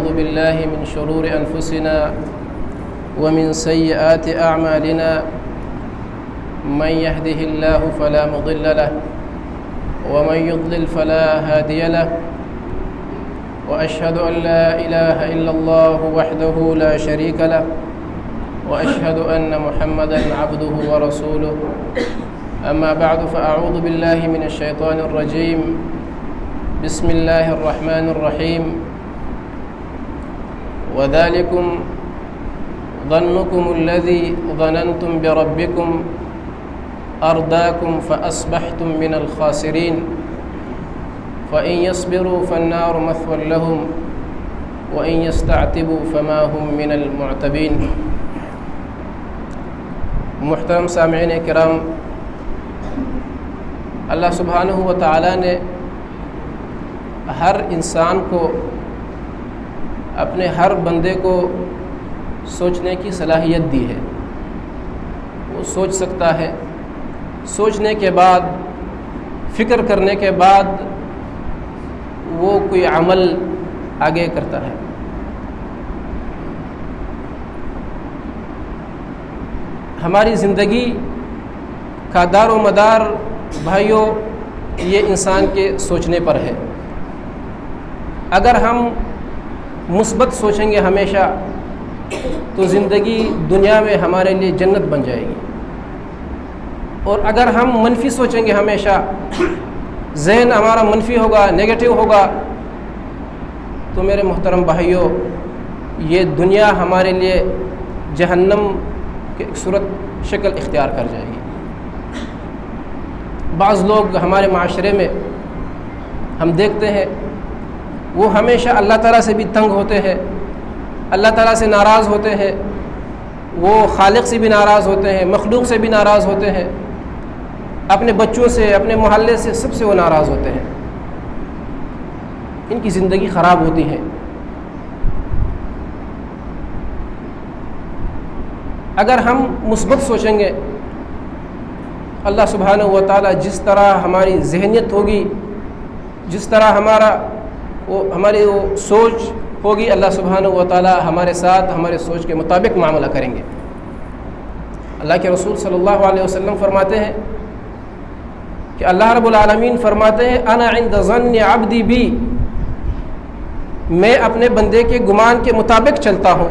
ونعوذ بالله من شرور أنفسنا ومن سيئات أعمالنا من يهده الله فلا مضل له ومن يضلل فلا هادي له وأشهد أن لا إله إلا الله وحده لا شريك له وأشهد أن محمدًا عبده ورسوله أما بعد فأعوذ بالله من الشيطان الرجيم بسم الله الرحمن الرحيم وذلكم ظنكم الذي ظننتم بربكم أرداكم فأصبحتم من الخاسرين فإن يصبروا فالنار مثوى لهم وإن يستعتبوا فما هم من المعتبين۔ محترم سامعین کرام، اللہ سبحانہ و تعالیٰ نے ہر انسان کو، اپنے ہر بندے کو سوچنے کی صلاحیت دی ہے۔ وہ سوچ سکتا ہے، سوچنے کے بعد، فکر کرنے کے بعد وہ کوئی عمل آگے کرتا ہے۔ ہماری زندگی کا دار و مدار بھائیوں یہ انسان کے سوچنے پر ہے۔ اگر ہم مثبت سوچیں گے ہمیشہ تو زندگی دنیا میں ہمارے لیے جنت بن جائے گی، اور اگر ہم منفی سوچیں گے ہمیشہ، ذہن ہمارا منفی ہوگا، نیگیٹو ہوگا، تو میرے محترم بھائیوں یہ دنیا ہمارے لیے جہنم کی صورت شکل اختیار کر جائے گی۔ بعض لوگ ہمارے معاشرے میں ہم دیکھتے ہیں وہ ہمیشہ اللہ تعالیٰ سے بھی تنگ ہوتے ہیں، اللہ تعالیٰ سے ناراض ہوتے ہیں، وہ خالق سے بھی ناراض ہوتے ہیں، مخلوق سے بھی ناراض ہوتے ہیں، اپنے بچوں سے، اپنے محلے سے، سب سے وہ ناراض ہوتے ہیں۔ ان کی زندگی خراب ہوتی ہے۔ اگر ہم مثبت سوچیں گے، اللہ سبحانہ و تعالیٰ جس طرح ہماری ذہنیت ہوگی، جس طرح ہماری وہ سوچ ہوگی، اللہ سبحانہ و تعالیٰ ہمارے ساتھ ہمارے سوچ کے مطابق معاملہ کریں گے۔ اللہ کے رسول صلی اللہ علیہ وسلم فرماتے ہیں کہ اللہ رب العالمین فرماتے ہیں انا عند ظن عبدی بی، میں اپنے بندے کے گمان کے مطابق چلتا ہوں۔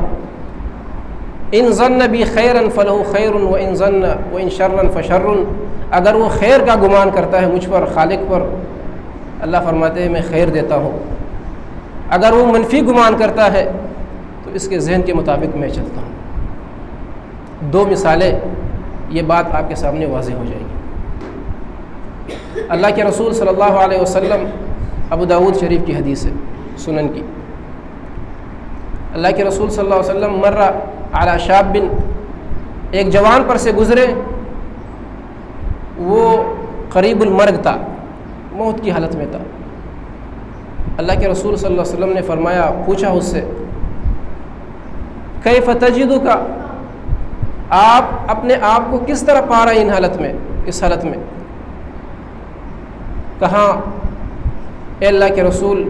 ان ظن بی خیرا فلہ خیر وان ظن وان شرا فشر، اگر وہ خیر کا گمان کرتا ہے مجھ پر، خالق پر، اللہ فرماتے ہیں میں خیر دیتا ہوں۔ اگر وہ منفی گمان کرتا ہے تو اس کے ذہن کے مطابق میں چلتا ہوں۔ دو مثالیں، یہ بات آپ کے سامنے واضح ہو جائے گی۔ اللہ کے رسول صلی اللہ علیہ وسلم، ابو داود شریف کی حدیث ہے، سنن کی، اللہ کے رسول صلی اللہ علیہ وسلم مر علی شاب، ایک جوان پر سے گزرے، وہ قریب المرگ تھا، موت کی حالت میں تھا۔ اللہ کے رسول صلی اللہ علیہ وسلم نے فرمایا، پوچھا اس سے کیف تجدک، آپ اپنے آپ کو کس طرح پا رہے ہیں اس حالت میں؟ کہا اے اللہ کے رسول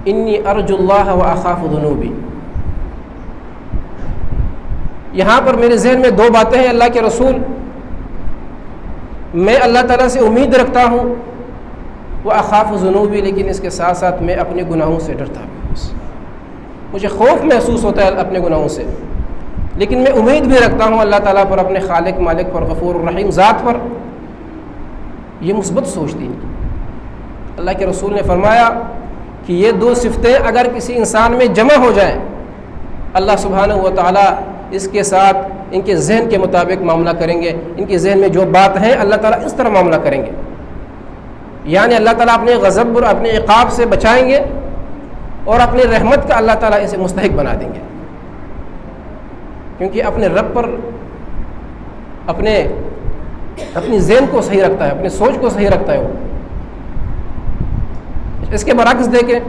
انی ارجو اللہ واخاف ذنوبی، یہاں پر میرے ذہن میں دو باتیں ہیں اللہ کے رسول، میں اللہ تعالیٰ سے امید رکھتا ہوں، واخاف ذنوبی، لیکن اس کے ساتھ ساتھ میں اپنے گناہوں سے ڈرتا ہوں، مجھے خوف محسوس ہوتا ہے اپنے گناہوں سے، لیکن میں امید بھی رکھتا ہوں اللہ تعالیٰ پر، اپنے خالق مالک پر، غفور الرحیم ذات پر۔ یہ مثبت سوچ تھی۔ اللہ کے رسول نے فرمایا کہ یہ دو صفتیں اگر کسی انسان میں جمع ہو جائیں، اللہ سبحانہ و تعالیٰ اس کے ساتھ ان کے ذہن کے مطابق معاملہ کریں گے۔ ان کے ذہن میں جو بات ہے اللہ تعالیٰ اس طرح معاملہ کریں گے، یعنی اللہ تعالیٰ اپنے غضب اور اپنے عقاب سے بچائیں گے، اور اپنی رحمت کا اللہ تعالیٰ اسے مستحق بنا دیں گے، کیونکہ اپنے رب پر اپنی ذہن کو صحیح رکھتا ہے، اپنی سوچ کو صحیح رکھتا ہے وہ۔ اس کے برعکس دیکھیں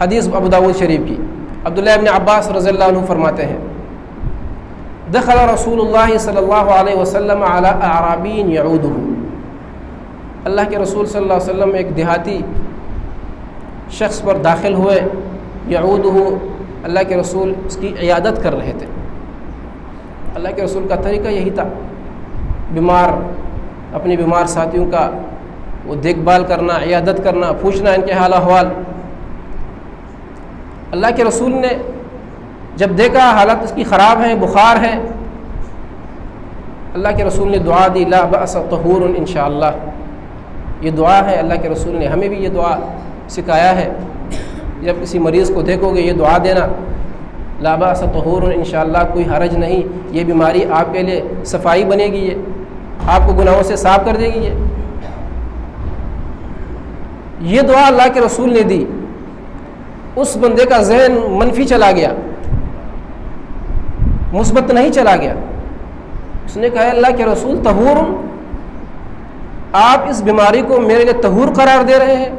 حدیث ابو داود شریف کی، عبداللہ ابن عباس رضی اللہ عنہ فرماتے ہیں دخل رسول اللہ صلی اللہ علیہ وسلم علی اعرابی یعودہ، اللہ کے رسول صلی اللہ علیہ وسلم ایک دیہاتی شخص پر داخل ہوئے یعودہ، اللہ کے رسول اس کی عیادت کر رہے تھے۔ اللہ کے رسول کا طریقہ یہی تھا، اپنے بیمار ساتھیوں کا وہ دیکھ بھال کرنا، عیادت کرنا، پوچھنا ان کے حال احوال۔ اللہ کے رسول نے جب دیکھا حالت اس کی خراب ہے، بخار ہے، اللہ کے رسول نے دعا دی، لا بأس طہور انشاءاللہ۔ یہ دعا ہے، اللہ کے رسول نے ہمیں بھی یہ دعا سکھایا ہے، جب کسی مریض کو دیکھو گے یہ دعا دینا، لا بأس طہور انشاءاللہ، کوئی حرج نہیں، یہ بیماری آپ کے لیے صفائی بنے گی، یہ آپ کو گناہوں سے صاف کر دے گی۔ یہ دعا اللہ کے رسول نے دی، اس بندے کا ذہن منفی چلا گیا، مثبت نہیں چلا گیا۔ اس نے کہا اللہ کے رسول طہور، آپ اس بیماری کو میرے لیے طہور قرار دے رہے ہیں،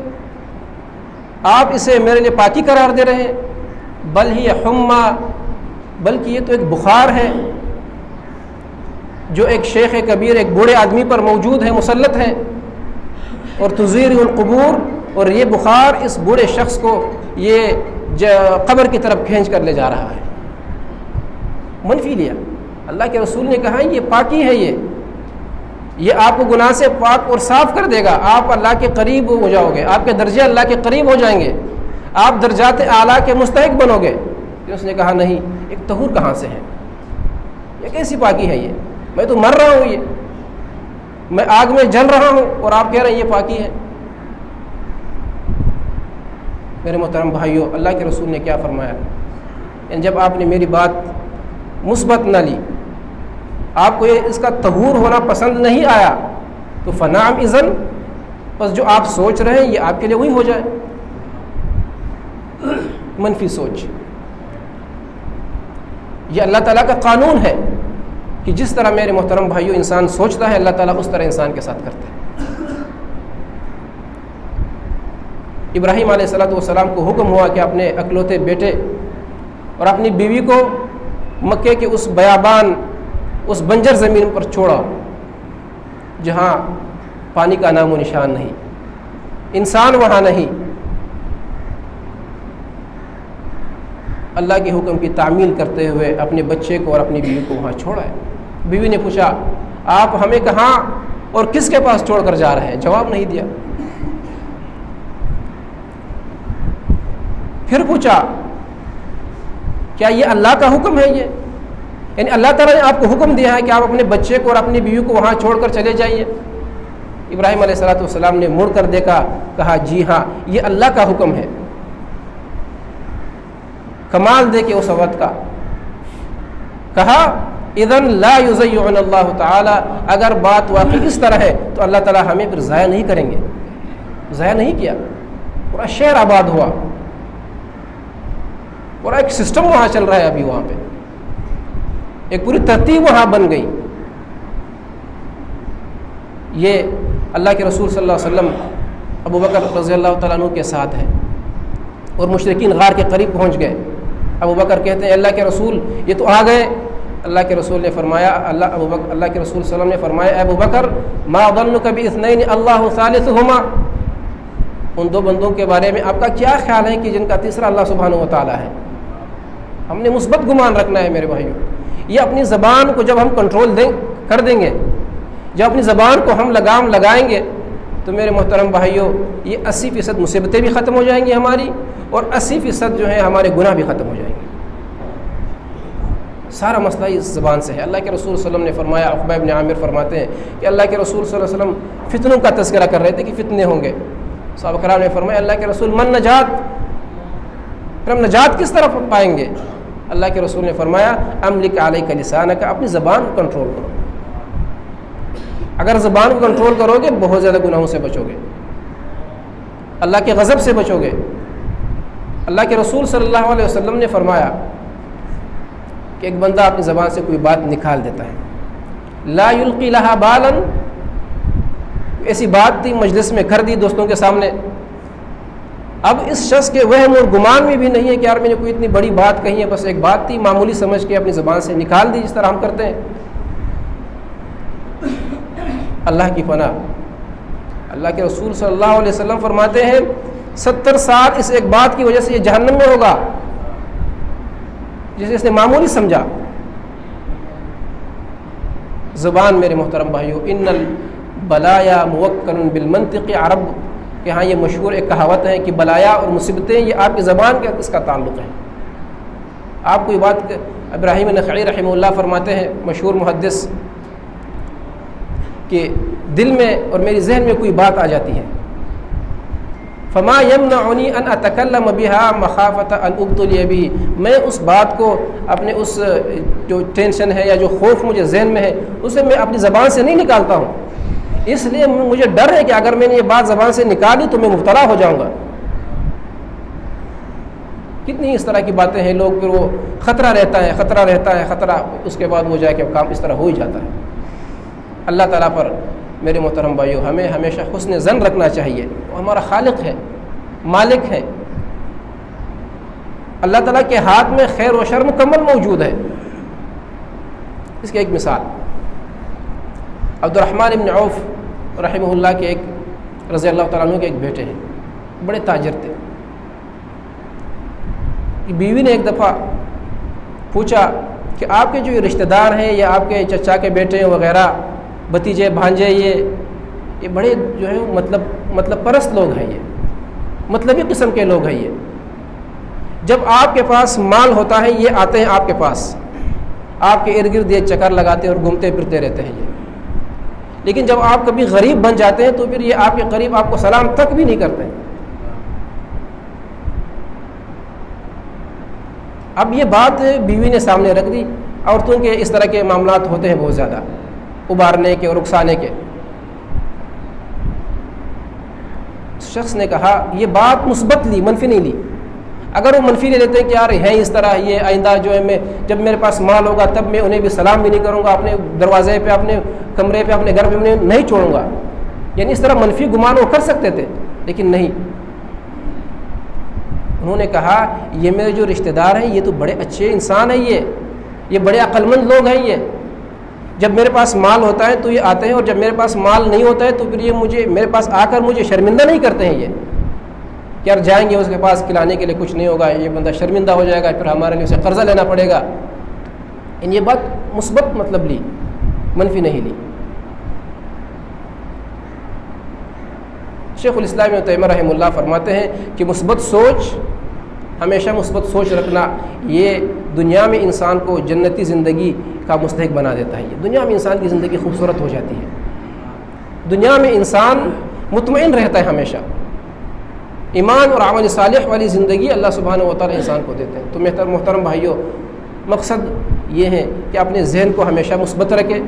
آپ اسے میرے لیے پاکی قرار دے رہے ہیں، بل ہی حمہ، بلکہ یہ تو ایک بخار ہے جو ایک شیخ کبیر، ایک بوڑھے آدمی پر موجود ہے، مسلط ہے، اور تزیر القبور، اور یہ بخار اس بوڑھے شخص کو یہ قبر کی طرف کھینچ کر لے جا رہا ہے۔ منفی لیا۔ اللہ کے رسول نے کہا یہ پاکی ہے، یہ آپ کو گناہ سے پاک اور صاف کر دے گا، آپ اللہ کے قریب ہو جاؤ گے، آپ کے درجے اللہ کے قریب ہو جائیں گے، آپ درجات اعلیٰ کے مستحق بنو گے۔ کہ اس نے کہا نہیں، ایک طہور کہاں سے ہے، یہ کیسی پاکی ہے، یہ میں تو مر رہا ہوں، یہ میں آگ میں جل رہا ہوں اور آپ کہہ رہے ہیں یہ پاکی ہے۔ میرے محترم بھائیوں، اللہ کے رسول نے کیا فرمایا؟ یعنی جب آپ نے میری بات مثبت نہ لی، آپ کو یہ اس کا طہور ہونا پسند نہیں آیا، تو فنعم اذن، بس جو آپ سوچ رہے ہیں یہ آپ کے لیے وہی ہو جائے۔ منفی سوچ، یہ اللہ تعالیٰ کا قانون ہے کہ جس طرح میرے محترم بھائیوں انسان سوچتا ہے، اللہ تعالیٰ اس طرح انسان کے ساتھ کرتا ہے۔ ابراہیم علیہ السلام کو حکم ہوا کہ اپنے اکلوتے بیٹے اور اپنی بیوی کو مکے کے اس بیابان، اس بنجر زمین پر چھوڑا جہاں پانی کا نام و نشان نہیں، انسان وہاں نہیں۔ اللہ کے حکم کی تعمیل کرتے ہوئے اپنے بچے کو اور اپنی بیوی کو وہاں چھوڑا ہے۔ بیوی نے پوچھا آپ ہمیں کہاں اور کس کے پاس چھوڑ کر جا رہے ہیں؟ جواب نہیں دیا۔ پھر پوچھا کیا یہ اللہ کا حکم ہے؟ یہ یعنی اللہ تعالیٰ نے آپ کو حکم دیا ہے کہ آپ اپنے بچے کو اور اپنی بیوی کو وہاں چھوڑ کر چلے جائیے؟ ابراہیم علیہ السلام نے مڑ کر دیکھا، کہا جی ہاں یہ اللہ کا حکم ہے۔ کمال دیکھے اس وقت کا، کہا اذن لا یضیعنا اللہ تعالی، اگر بات واقعی اس طرح ہے تو اللہ تعالیٰ ہمیں پھر ضائع نہیں کریں گے۔ ضائع نہیں کیا، پورا شہر آباد ہوا، پورا ایک سسٹم وہاں چل رہا ہے ابھی، وہاں پہ ایک پوری ترتیب وہاں بن گئی۔ یہ اللہ کے رسول صلی اللہ علیہ وسلم ابو بکر رضی اللہ تعالیٰ عنہ کے ساتھ ہے اور مشرکین غار کے قریب پہنچ گئے۔ ابو بکر کہتے ہیں اللہ کے رسول یہ تو آ گئے۔ اللہ کے رسول نے فرمایا، اللہ کے رسول صلی اللہ علیہ وسلم نے فرمایا اے ابو بکر ما ظنک باثنین اللہ ثالثہما، ان دو بندوں کے بارے میں آپ کا کیا خیال ہے کہ جن کا تیسرا اللہ سبحانہ و تعالیٰ ہے؟ ہم نے مثبت گمان رکھنا ہے میرے بھائیوں۔ یہ اپنی زبان کو جب ہم کنٹرول کر دیں گے، جب اپنی زبان کو ہم لگام لگائیں گے، تو میرے محترم بھائیوں یہ 80% مصیبتیں بھی ختم ہو جائیں گی ہماری، اور 80% جو ہے ہمارے گناہ بھی ختم ہو جائیں گے۔ سارا مسئلہ اس زبان سے ہے۔ اللہ کے رسول صلی اللہ علیہ وسلم نے فرمایا، عقبہ ابن عامر فرماتے ہیں کہ اللہ کے رسول صلی اللہ علیہ وسلم فتنوں کا تذکرہ کر رہے تھے کہ فتنے ہوں گے۔ صحابہ کرام نے فرمایا اللہ کے رسول من نجات، پھر ہم نجات کس طرف پائیں گے؟ اللہ کے رسول نے فرمایا املک علیک لسانک، اپنی زبان کو کنٹرول کرو۔ اگر زبان کو کنٹرول کرو گے بہت زیادہ گناہوں سے بچو گے، اللہ کے غضب سے بچو گے۔ اللہ کے رسول صلی اللہ علیہ وسلم نے فرمایا کہ ایک بندہ اپنی زبان سے کوئی بات نکال دیتا ہے، لا یلقی لہا بالا، ایسی بات تھی مجلس میں کر دی دوستوں کے سامنے، اب اس شخص کے وہم اور گمان میں بھی نہیں ہے کہ یار میں نے کوئی اتنی بڑی بات کہی ہے، بس ایک بات تھی معمولی سمجھ کے اپنی زبان سے نکال دی، جس طرح ہم کرتے ہیں۔ اللہ کی پناہ، اللہ کے رسول صلی اللہ علیہ وسلم فرماتے ہیں 70 سال اس ایک بات کی وجہ سے یہ جہنم میں ہوگا جسے اس نے معمولی سمجھا. زبان میرے محترم بھائیو، ان البلایا موکل بالمنطق عرب، کہ ہاں یہ مشہور ایک کہاوت ہے کہ بلایا اور مصیبتیں یہ آپ کی زبان کا اس کا تعلق ہے. آپ کو یہ بات ابراہیم نخعی رحمہ اللہ فرماتے ہیں، مشہور محدث، کہ دل میں اور میری ذہن میں کوئی بات آ جاتی ہے، فما یمنعنی ان اتکلم بها مخافۃ ان ابتلی به، میں اس بات کو اپنے اس جو ٹینشن ہے یا جو خوف مجھے ذہن میں ہے اسے میں اپنی زبان سے نہیں نکالتا ہوں، اس لیے مجھے ڈر ہے کہ اگر میں نے یہ بات زبان سے نکالی تو میں مبتلا ہو جاؤں گا. کتنی اس طرح کی باتیں ہیں، لوگ پھر وہ خطرہ رہتا ہے خطرہ، اس کے بعد وہ جائے کہ کام اس طرح ہو ہی جاتا ہے. اللہ تعالیٰ پر میرے محترم بھائیو ہمیں ہمیشہ حسن ظن رکھنا چاہیے. وہ ہمارا خالق ہے، مالک ہے. اللہ تعالیٰ کے ہاتھ میں خیر و شر مکمل موجود ہے. اس کی ایک مثال، عبد الرحمن بن عوف رحمہ اللہ کے ایک رضی اللہ تعالیٰ عنہ کے ایک بیٹے ہیں، بڑے تاجر تھے. بیوی نے ایک دفعہ پوچھا کہ آپ کے جو یہ رشتہ دار ہیں یا آپ کے چچا کے بیٹے وغیرہ، بھتیجے بھانجے، یہ بڑے جو ہے مطلب پرست لوگ ہیں، یہ مطلبی قسم کے لوگ ہیں. یہ جب آپ کے پاس مال ہوتا ہے یہ آتے ہیں آپ کے پاس، آپ کے ارد گرد یہ چکر لگاتے ہیں اور گھومتے پھرتے رہتے ہیں یہ. لیکن جب آپ کبھی غریب بن جاتے ہیں تو پھر یہ آپ کے قریب آپ کو سلام تک بھی نہیں کرتے. اب یہ بات بیوی نے سامنے رکھ دی. عورتوں کے اس طرح کے معاملات ہوتے ہیں بہت زیادہ، ابارنے کے اور رکسانے کے. شخص نے کہا، یہ بات مثبت لی، منفی نہیں لی. اگر وہ منفی لے لیتے ہیں کہ یار ہیں اس طرح، یہ آئندہ جو ہے میں جب میرے پاس مال ہوگا تب میں انہیں بھی سلام بھی نہیں کروں گا، اپنے دروازے پہ، اپنے کمرے پہ، اپنے گھر پہ انہیں نہیں چھوڑوں گا، یعنی اس طرح منفی گمان وہ کر سکتے تھے. لیکن نہیں، انہوں نے کہا یہ میرے جو رشتہ دار ہیں یہ تو بڑے اچھے انسان ہیں، یہ بڑے عقل مند لوگ ہیں. یہ جب میرے پاس مال ہوتا ہے تو یہ آتے ہیں، اور جب میرے پاس مال نہیں ہوتا ہے تو پھر یہ میرے پاس آ کر مجھے شرمندہ نہیں کرتے ہیں. یہ کہ یار جائیں گے اس کے پاس کھلانے کے لیے کچھ نہیں ہوگا، یہ بندہ شرمندہ ہو جائے گا، پھر ہمارے لیے اسے قرضہ لینا پڑے گا. یہ بات مثبت مطلب لی، منفی نہیں لی. شیخ الاسلام ابن تیمیہ رحمہ اللہ فرماتے ہیں کہ مثبت سوچ، ہمیشہ مثبت سوچ رکھنا، یہ دنیا میں انسان کو جنتی زندگی کا مستحق بنا دیتا ہے. یہ دنیا میں انسان کی زندگی خوبصورت ہو جاتی ہے، دنیا میں انسان مطمئن رہتا ہے ہمیشہ. ایمان اور عمل صالح والی زندگی اللہ سبحانہ و تعالی انسان کو دیتے ہیں. تو محترم بھائیوں، مقصد یہ ہے کہ اپنے ذہن کو ہمیشہ مثبت رکھیں،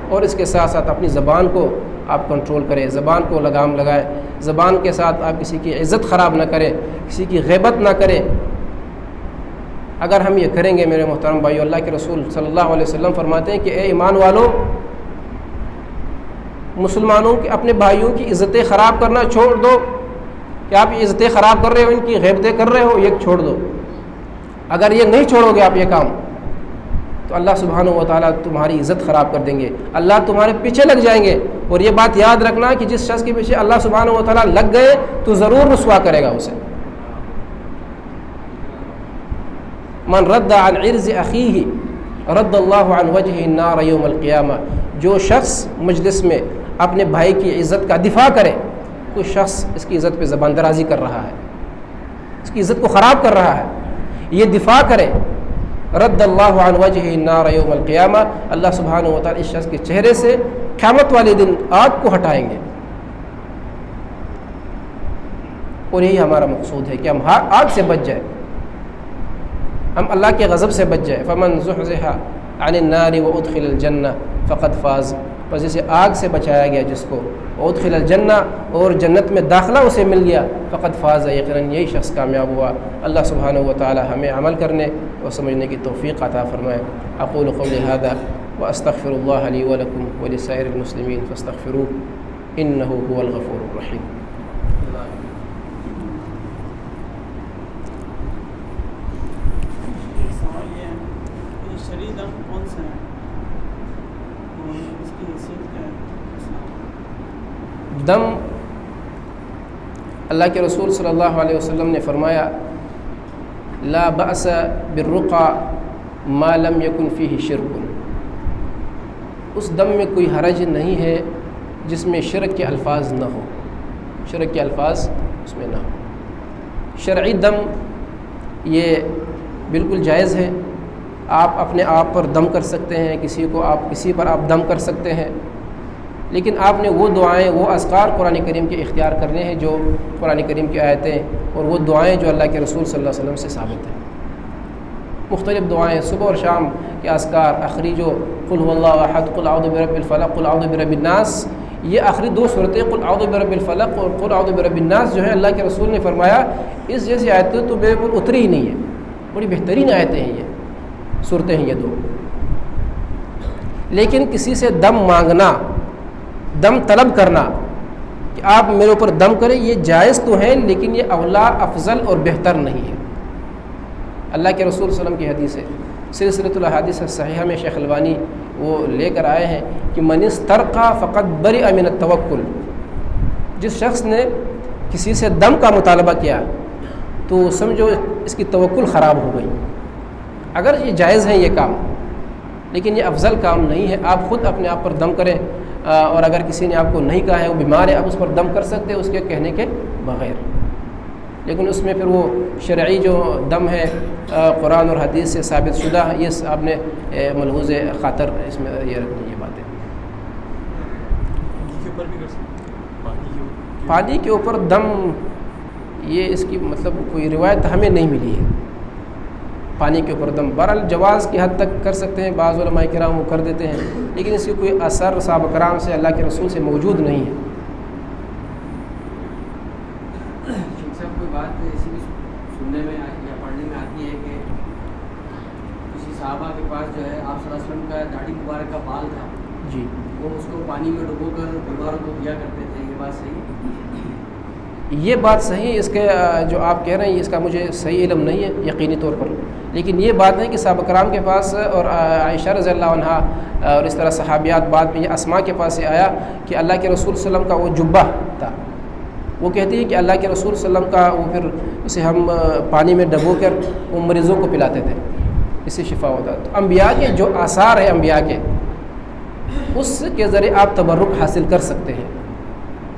اور اس کے ساتھ ساتھ اپنی زبان کو آپ کنٹرول کریں، زبان کو لگام لگائیں. زبان کے ساتھ آپ کسی کی عزت خراب نہ کریں، کسی کی غیبت نہ کریں. اگر ہم یہ کریں گے میرے محترم بھائیو، اللہ کے رسول صلی اللہ علیہ وسلم فرماتے ہیں کہ اے ایمان والو، مسلمانوں کے اپنے بھائیوں کی عزتیں خراب کرنا چھوڑ دو. کہ آپ یہ عزتیں خراب کر رہے ہو، ان کی غیبتیں کر رہے ہو، یہ چھوڑ دو. اگر یہ نہیں چھوڑو گے آپ یہ کام، تو اللہ سبحانہ و تعالیٰ تمہاری عزت خراب کر دیں گے، اللہ تمہارے پیچھے لگ جائیں گے. اور یہ بات یاد رکھنا کہ جس شخص کے پیچھے اللہ سبحانہ و تعالیٰ لگ گئے تو ضرور رسوا کرے گا اسے. من رد عن عرض اخیہ رد اللہ عن وجہ النار یوم القیامہ. جو شخص مجلس میں اپنے بھائی کی عزت کا دفاع کرے، کوئی شخص اس کی عزت پہ زبان درازی کر رہا ہے، اس کی عزت کو خراب کر رہا ہے، یہ دفاع کرے، رد اللہ عن وجہ النار یوم القیامہ، اللہ سبحانہ و تعالی اس شخص کے چہرے سے قیامت والے دن آگ کو ہٹائیں گے. اور یہی ہمارا مقصود ہے کہ ہم آگ سے بچ جائیں، ہم اللہ کے غضب سے بچ جائیں. فمن زحزح عن النار وادخل الجنہ فقد فاز. بس جسے آگ سے بچایا گیا جس کو، ادخل الجنہ، اور جنت میں داخلہ اسے مل گیا، فقد فاز، یقیناً یہی شخص کامیاب ہوا. اللہ سبحانہ و تعالی ہمیں عمل کرنے اور سمجھنے کی توفیق عطا فرمائے. اقول قولی ھذا واستغفر اللہ لی ولکم ولسائر المسلمین فاستغفروہ انہ هو الغفور الرحیم. دم اللہ کے رسول صلی اللہ علیہ وسلم نے فرمایا لا بأس بالرقى ما لم يكن فيه شرک، اس دم میں کوئی حرج نہیں ہے جس میں شرک کے الفاظ نہ ہو، شرک کے الفاظ اس میں نہ ہو۔ شرعی دم یہ بالکل جائز ہے، آپ اپنے آپ پر دم کر سکتے ہیں، کسی پر آپ دم کر سکتے ہیں، لیکن آپ نے وہ دعائیں، وہ اذکار قرآن کریم کے اختیار کرنے ہیں جو قرآن کریم کی آیتیں اور وہ دعائیں جو اللہ کے رسول صلی اللہ علیہ وسلم سے ثابت ہیں۔ مختلف دعائیں صبح اور شام کے اذکار، آخری جو قل هو اللہ احد، قل اعوذ برب الفلق، قل اعوذ برب الناس، یہ آخری دو صورتیں قل اعوذ برب الفلق اور قل اعوذ برب الناس جو ہے اللہ کے رسول نے فرمایا اس جیسی آیتیں تو میرے پر اتری ہی نہیں ہیں، بڑی بہترین آیتیں ہیں، یہ صورتیں ہیں یہ دو۔ لیکن کسی سے دم مانگنا، دم طلب کرنا کہ آپ میرے اوپر دم کریں، یہ جائز تو ہے لیکن یہ اولا، افضل اور بہتر نہیں ہے۔ اللہ کے رسول صلی اللہ علیہ وسلم کی حدیث ہے، سلسلۃ الاحادیث الصحیحہ میں شیخ البانی وہ لے کر آئے ہیں کہ من استرقى فقد برئ من التوکل، جس شخص نے کسی سے دم کا مطالبہ کیا تو سمجھو اس کی توکل خراب ہو گئی۔ اگر یہ جائز ہے یہ کام، لیکن یہ افضل کام نہیں ہے۔ آپ خود اپنے آپ پر دم کریں، اور اگر کسی نے آپ کو نہیں کہا ہے، وہ بیمار ہے، آپ اس پر دم کر سکتے ہیں اس کے کہنے کے بغیر، لیکن اس میں پھر وہ شرعی جو دم ہے قرآن اور حدیث سے ثابت شدہ، یہ آپ نے ملحوظ خاطر اس میں یہ رکھنی یہ باتیں۔ پانی کے اوپر دم، یہ اس کی مطلب کوئی روایت ہمیں نہیں ملی ہے پانی کے اوپر دم۔ بہرحال جواز کی حد تک کر سکتے ہیں، بعض علماء کرام وہ کر دیتے ہیں، لیکن اس کی کوئی اثر صحابہ کرام سے، اللہ کے رسول سے موجود نہیں ہے۔ کوئی بات ایسی بھی سننے میں یا پڑھنے میں آتی ہے کہ کسی صحابہ کے پاس جو ہے آپ صلی اللہ علیہ وسلم کا داڑھی مبارک کا بال تھا، جی، وہ اس کو پانی میں ڈبو کر بیماروں کو دیا کرتے تھے، یہ بات صحیح ہے؟ یہ بات صحیح، اس کے جو آپ کہہ رہے ہیں اس کا مجھے صحیح علم نہیں ہے یقینی طور پر، لیکن یہ بات ہے کہ صحابہ کرام کے پاس اور عائشہ رضی اللہ عنہا اور اس طرح صحابیات بعد میں یہ اسماء کے پاس یہ آیا کہ اللہ کے رسول صلی اللہ علیہ وسلم کا وہ جبہ تھا، وہ کہتی ہے کہ اللہ کے رسول صلی اللہ علیہ وسلم کا وہ پھر اسے ہم پانی میں ڈبو کر وہ مریضوں کو پلاتے تھے، اس سے شفا ہوتا۔ تو انبیاء کے جو آثار ہیں انبیاء کے، اس کے ذریعے آپ تبرک حاصل کر سکتے ہیں۔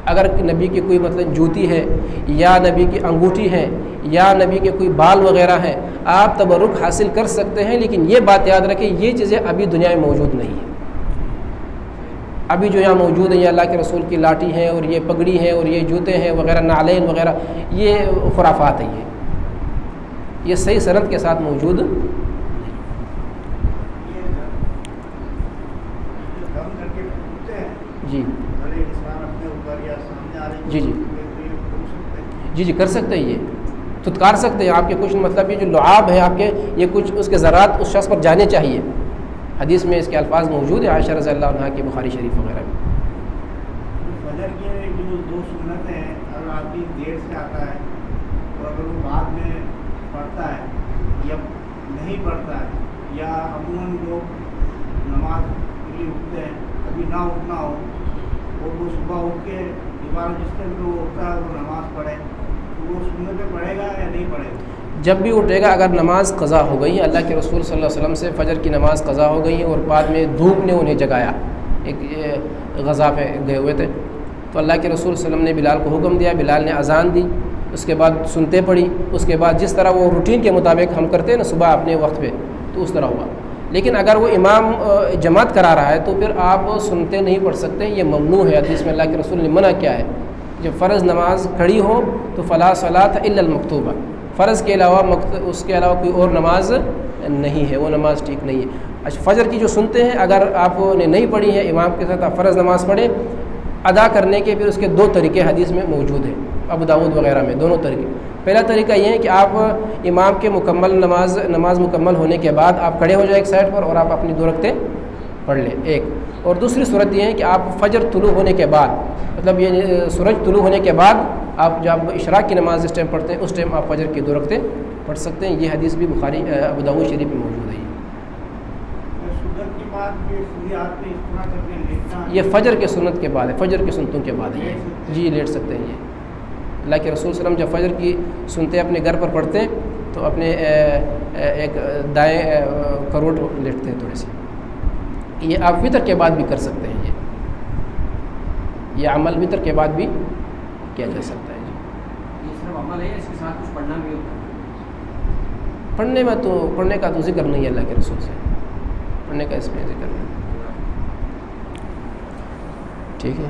اگر نبی کی کوئی مطلب جوتی ہے یا نبی کی انگوٹھی ہے یا نبی کے کوئی بال وغیرہ ہیں، آپ تبرک حاصل کر سکتے ہیں، لیکن یہ بات یاد رکھیں یہ چیزیں ابھی دنیا میں موجود نہیں ہیں۔ ابھی جو یہاں موجود ہیں یہ اللہ کے رسول کی لاٹھی ہیں اور یہ پگڑی ہیں اور یہ جوتے ہیں وغیرہ، نعلین وغیرہ، یہ خرافات ہیں، یہ صحیح سند کے ساتھ موجود جی جی جی جی جی کر سکتے ہیں، یہ تھتکار سکتے ہیں۔ آپ کے کچھ مطلب یہ جو لعاب ہے آپ کے، یہ کچھ اس کے ذرات اس شخص پر جانے چاہیے۔ حدیث میں اس کے الفاظ موجود ہیں، عائشہ رضی اللہ عنہا کی بخاری شریف وغیرہ میں۔ فجر کے جو دو سنت ہیں، اگر آدمی دیر سے آتا ہے اور اگر وہ بعد میں پڑھتا ہے یا نہیں پڑھتا ہے، یا عموماً لوگ نماز کے لیے اٹھتے ہیں، کبھی نہ اٹھنا ہو اور وہ صبح اٹھ کے دوبارہ جس ٹائم پہ وہ اٹھتا ہے وہ نماز پڑھے، تو وہ سنتیں پڑھے گا یا نہیں پڑھے گا؟ جب بھی اٹھے گا، اگر نماز قضا ہو گئی ہے، اللہ کے رسول صلی اللہ علیہ وسلم سے فجر کی نماز قضا ہو گئی ہے اور بعد میں دھوپ نے انہیں جگایا، ایک غزا پہ گئے ہوئے تھے، تو اللہ کے رسول صلی اللہ علیہ وسلم نے بلال کو حکم دیا، بلال نے اذان دی، اس کے بعد سنتے پڑھی، اس کے بعد جس طرح وہ روٹین کے مطابق ہم کرتے ہیں نا صبح اپنے وقت پہ، تو اس طرح ہوا۔ لیکن اگر وہ امام جماعت کرا رہا ہے تو پھر آپ سنتے نہیں پڑھ سکتے، یہ ممنوع ہے، حدیث میں اللہ کے رسول نے منع کیا ہے۔ جب فرض نماز کھڑی ہو تو فلا صلاۃ الا المکتوبہ، فرض کے علاوہ اس کے علاوہ کوئی اور نماز نہیں ہے، وہ نماز ٹھیک نہیں ہے۔ اچھا، فجر کی جو سنتے ہیں اگر آپ نے نہیں پڑھی ہے امام کے ساتھ، آپ فرض نماز پڑھیں، ادا کرنے کے پھر اس کے دو طریقے حدیث میں موجود ہیں، ابو داؤد وغیرہ میں دونوں طریقے۔ پہلا طریقہ یہ ہے کہ آپ امام کے نماز مکمل ہونے کے بعد آپ کھڑے ہو جائیں ایک سائڈ پر اور آپ اپنی دو رکعتیں پڑھ لیں ایک، اور دوسری صورت یہ ہے کہ آپ فجر طلوع ہونے کے بعد، مطلب یہ سورج طلوع ہونے کے بعد آپ جب اشراق کی نماز جس ٹائم پڑھتے ہیں اس ٹائم آپ فجر کی دو رکعتیں پڑھ سکتے ہیں۔ یہ حدیث بھی بخاری ابو داؤد شریف میں موجود ہے۔ یہ فجر کے سنت کے بعد ہے، فجر کی سنتوں کے بعد ہے یہ، جی لیٹ سکتے ہیں، یہ اللہ کے رسول صلی اللہ علیہ وسلم جب فجر کی سنتے اپنے گھر پر پڑھتے تو اپنے ایک دائیں کروٹ لیٹتے تھوڑے سے. یہ آپ وطر کے بعد بھی کر سکتے ہیں. یہ عمل وطر کے بعد بھی کیا جا سکتا ہے. یہ صرف عمل ہے، اس کے ساتھ کچھ پڑھنا بھی ہوتا ہے؟ پڑھنے کا تو ذکر نہیں ہے اللہ کے رسول سے، پڑھنے کا اس میں ذکر نہیں. ٹھیک ہے.